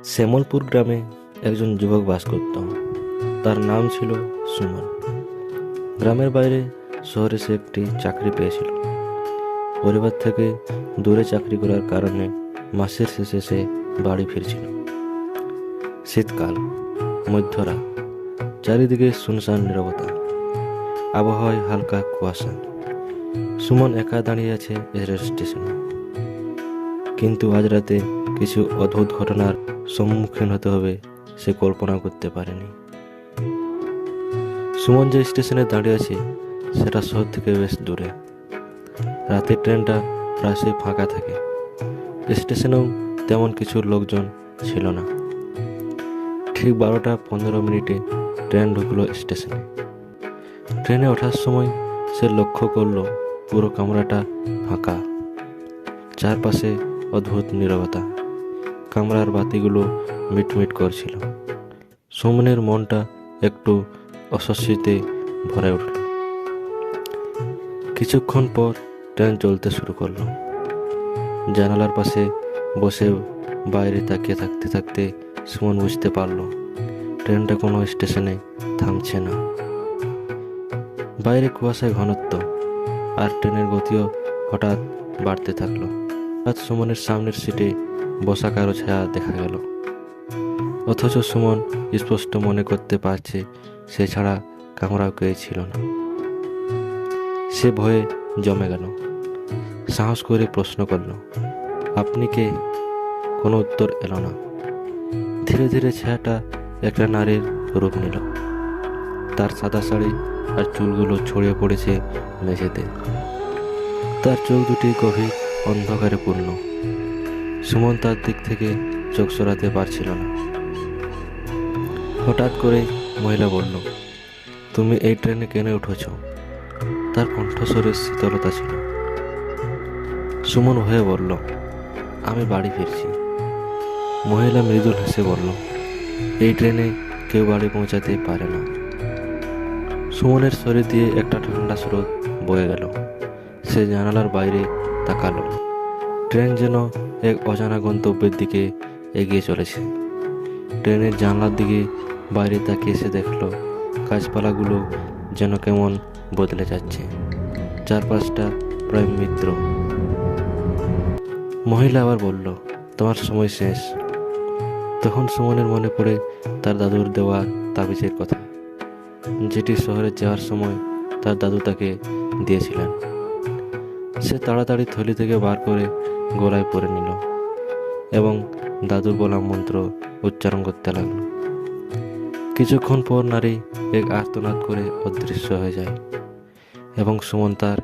শ্যামলপুর গ্রামে একজন যুবক বাস করত। তার নাম ছিল সুমন। গ্রামের বাইরে শহরে সে একটি চাকরি পেয়েছিল। পরিবার থেকে দূরে চাকরি করার কারণে মাসের শেষে সে বাড়ি ফিরছিল। শীতকাল, মধ্যরাত, চারিদিকে শুনশান নীরবতা, আবহাওয়ায় হালকা কুয়াশা। সুমন একা দাঁড়িয়ে আছে রেল স্টেশনে, কিন্তু আজ রাতে কিছু অদ্ভুত ঘটনার সম্মুখীন হতে হবে সে কল্পনা করতে পারেনি। সুমন যে স্টেশনে দাঁড়িয়ে আছে সেটা শহর থেকে বেশ দূরে। রাতের ট্রেনটা প্রায়শই ফাঁকা থাকে। স্টেশনেও তেমন কিছু লোকজন ছিল না। ঠিক 12:15 ট্রেন ঢুকলো স্টেশনে। ট্রেনে ওঠার সময় সে লক্ষ্য করলো পুরো কামরাটা ফাঁকা। চারপাশে অদ্ভুত নীরবতা। কামরার বাতিগুলো মিটমিট করছিল। সুমনের মনটা একটু অস্বস্তিতে ভরে উঠল। কিছুক্ষণ পর ট্রেন চলতে শুরু করলো। জানালার পাশে বসে বাইরে তাকিয়ে থাকতে থাকতে সুমন বুঝতে পারল ট্রেনটা কোনো স্টেশনে থামছে না। বাইরে কুয়াশায় ঘনত্ব, আর ট্রেনের গতিও হঠাৎ বাড়তে থাকলো। আজ সুমনের সামনের সিটে বসা কারো ছায়া দেখা গেল, অথচ সুমন স্পষ্ট মনে করতে পারছে সে ছাড়া কামরাও কেউ ছিল না। সে ভয়ে জমে গেল। সাহস করে প্রশ্ন করল, আপনি কে? কোনো উত্তর এলো না। ধীরে ধীরে ছায়াটা একটা নারীর রূপ নিল। তার সাদা শাড়ি আর চুলগুলো ছড়িয়ে পড়েছে মেঝেতে। তার চোখ দুটি গভীর অন্ধকারে পূর্ণ। সুমন তার দিক থেকে চোখ সরাতে পারছিল না। হঠাৎ করে মহিলা বলল, তুমি এই ট্রেনে কেন উঠেছ? তার কণ্ঠস্বরে শীতলতা ছিল। সুমন হয়ে বলল, আমি বাড়ি ফিরছি। মহিলা মৃদুল হেসে বলল, এই ট্রেনে কেউ বাড়ি পৌঁছাতে পারে না। সুমনের শরীর দিয়ে একটা ঠান্ডা স্রোত বয়ে গেল। সে জানালার বাইরে তাকালো। ট্রেন যেন এক অজানা গন্তব্যের দিকে এগিয়ে চলেছে। ট্রেনের জানলার দিকে বাইরে তাকিয়ে সে দেখল গাছপালাগুলো যেন কেমন বদলে যাচ্ছে। চারপাশটা প্রায় মিত্র। মহিলা আবার বলল, তোমার সময় শেষ। তখন সুমনের মনে পড়ে তার দাদুর দেওয়া তাবিজের কথা, যেটি শহরে যাওয়ার সময় তার দাদু তাকে দিয়েছিলেন। সে তাড়াতাড়ি থলি থেকে বার করে গলায় পরে নিল এবং দাদুর বলা মন্ত্র উচ্চারণ করতে লাগলো। কিছুক্ষণ পর নারী এক আর্তনাদ করে অদৃশ্য হয়ে যায় এবং সুমন তার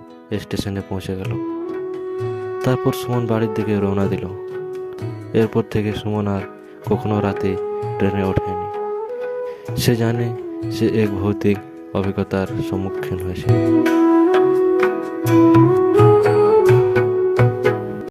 স্টেশনে পৌঁছে গেল। তারপর সুমন বাড়ির দিকে রওনা দিল। এরপর থেকে সুমন আর কখনো রাতে ট্রেনে ওঠেনি। সে জানে সে এক ভৌতিক অভিজ্ঞতার সম্মুখীন হয়েছে।